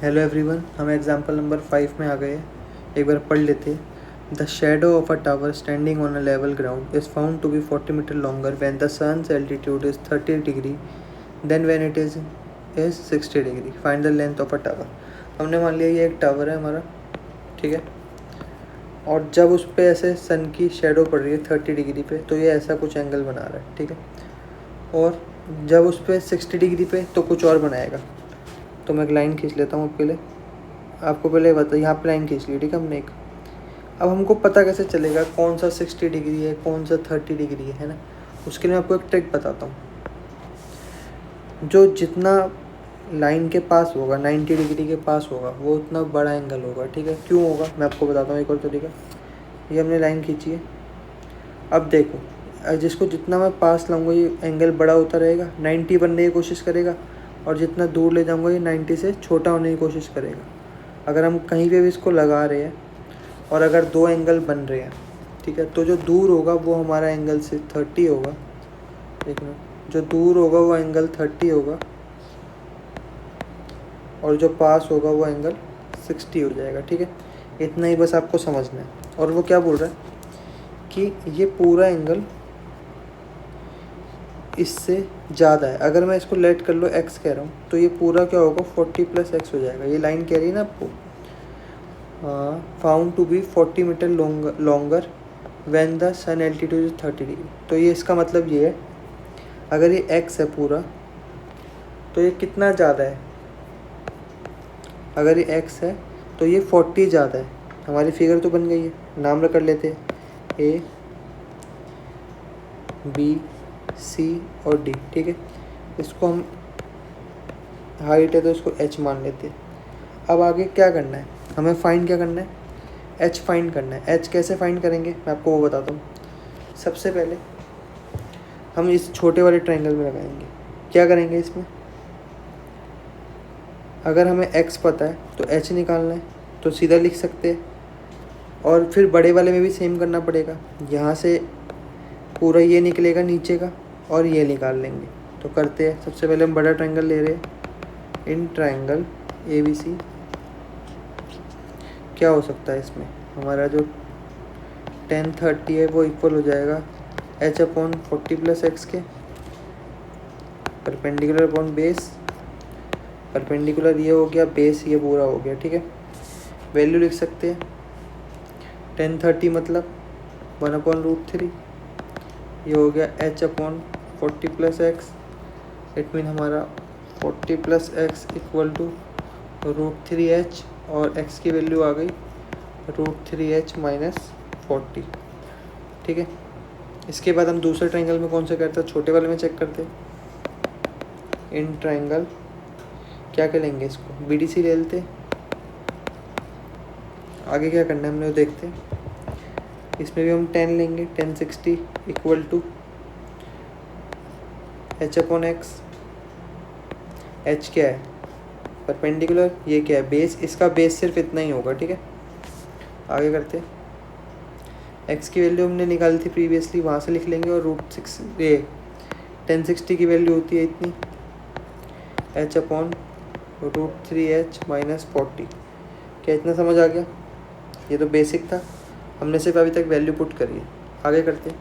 Hello everyone, हम example number 5 में आ गए हैं। एक बार पढ़ लेते हैं। The shadow of a tower standing on a level ground is found to be 40 metre longer when the sun's altitude is 30 degree then when it is 60 degree. Find the length of a tower. हमने मान लिया ये एक tower है हमारा, ठीक है। और जब उस पर ऐसे सन की शेडो पड़ रही है 30 डिग्री पे, तो ये ऐसा कुछ एंगल बना रहा है, ठीक है। और जब उस पर 60 डिग्री पे तो कुछ और बनाएगा। तो मैं एक लाइन खींच लेता हूँ आपके लिए। आपको पहले बता, यहाँ पे लाइन खींच ली, ठीक है हमने एक। अब हमको पता कैसे चलेगा कौन सा 60 डिग्री है, कौन सा 30 डिग्री है ना। उसके लिए मैं आपको एक ट्रिक बताता हूँ। जो जितना लाइन के पास होगा, 90 डिग्री के पास होगा, वो उतना बड़ा एंगल होगा, ठीक है। क्यों होगा मैं आपको बताता हूँ एक और तरीका। ये हमने लाइन खींची है। अब देखो, जिसको जितना मैं पास लाऊंगा ये एंगल बड़ा होता रहेगा, 90 बनने की कोशिश करेगा। और जितना दूर ले जाऊंगा ये 90 से छोटा होने की कोशिश करेगा। अगर हम कहीं पे भी इसको लगा रहे हैं और अगर दो एंगल बन रहे हैं, ठीक है, तो जो दूर होगा वो हमारा एंगल से 30 होगा। एक मिनट, जो दूर होगा वो एंगल 30 होगा और जो पास होगा वो एंगल 60 हो जाएगा, ठीक है। इतना ही बस आपको समझना है। और वो क्या बोल रहा है कि ये पूरा एंगल इससे ज़्यादा है। अगर मैं इसको लेट कर लो x कह रहा हूँ, तो ये पूरा क्या होगा 40 + x हो जाएगा। ये लाइन कह रही है ना आपको, found to be 40 metre longer when the sun altitude is 30 degree. तो ये इसका मतलब ये है, अगर ये x है पूरा, तो ये कितना ज़्यादा है। अगर ये x है तो ये 40 ज़्यादा है। हमारी फिगर तो बन गई है। नाम रख लेते हैं A, B, C और D, ठीक है। इसको हम हाइट है तो इसको h मान लेते हैं। अब आगे क्या करना है, हमें फाइंड क्या करना है, h फाइंड करना है। h कैसे फाइंड करेंगे मैं आपको वो बताता हूँ। सबसे पहले हम इस छोटे वाले ट्रायंगल में लगाएंगे। क्या करेंगे इसमें, अगर हमें x पता है तो h निकालना है, तो सीधा लिख सकते हैं। और फिर बड़े वाले में भी सेम करना पड़ेगा। यहाँ से पूरा ये निकलेगा नीचे का और ये निकाल लेंगे। तो करते हैं। सबसे पहले हम बड़ा ट्रायंगल ले रहे हैं। इन ट्रायंगल ABC क्या हो सकता है, इसमें हमारा जो 10 30 है वो इक्वल हो जाएगा h/40 + x के, परपेंडिकुलर अपॉन बेस। परपेंडिकुलर ये हो गया, बेस ये पूरा हो गया, ठीक है। वैल्यू लिख सकते हैं 10 30 मतलब 1/√3। ये हो गया h/40 + x। इट मीन हमारा 40 + x = √3h और x की वैल्यू आ गई √3h - 40, ठीक है। इसके बाद हम दूसरे ट्रायंगल में कौन सा करते हैं, छोटे वाले में चेक करते हैं। इन ट्रायंगल क्या करेंगे, इसको BDC ले लेते। आगे क्या करना है हमने वो देखते हैं। इसमें भी हम 10 लेंगे। 10 60 = h/x। h क्या है, परपेंडिकुलर। ये क्या है, बेस। इसका बेस सिर्फ इतना ही होगा, ठीक है। आगे करते हैं। x की वैल्यू हमने निकाली थी प्रीवियसली, वहाँ से लिख लेंगे। और √6 ये 10 60 की वैल्यू होती है इतनी, h/√3h - 40। क्या इतना समझ आ गया। ये तो बेसिक था, हमने सिर्फ अभी तक वैल्यू पुट करी है। आगे करते हैं।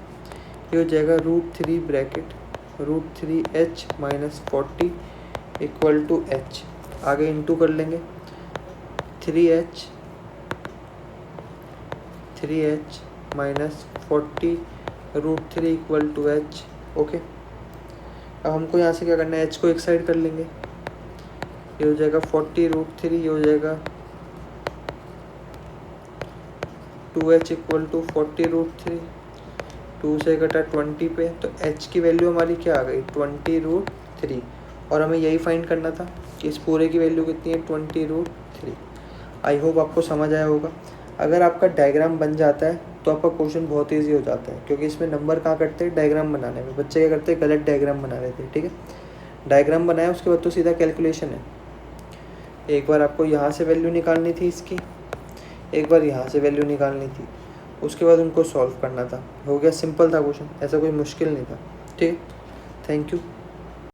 ये हो जाएगा √3 ब्रैकेट √3h - 40 = h। आगे इंटू कर लेंगे 3h - 40 √3 = h, ओके। अब हमको यहाँ से क्या करना है, h को एक साइड कर लेंगे। ये हो जाएगा 40 √3, ये हो जाएगा 2h = 40 √3। 2 से कटा 20 पे, तो h की वैल्यू हमारी क्या आ गई 20 √3। और हमें यही फाइंड करना था कि इस पूरे की वैल्यू कितनी है 20 √3। आई होप आपको समझ आया होगा। अगर आपका डायग्राम बन जाता है तो आपका क्वेश्चन बहुत ईजी हो जाता है, क्योंकि इसमें नंबर कहाँ कटते हैं, डायग्राम बनाने में। बच्चे क्या करते हैं, गलत डायग्राम बना लेते हैं, ठीक है। डायग्राम बनाया उसके बाद तो सीधा कैलकुलेशन है। एक बार आपको यहाँ से वैल्यू निकालनी थी इसकी, एक बार यहाँ से वैल्यू निकालनी थी, उसके बाद उनको सॉल्व करना था। हो गया, सिंपल था क्वेश्चन, ऐसा कोई मुश्किल नहीं था, ठीक है। Thank you.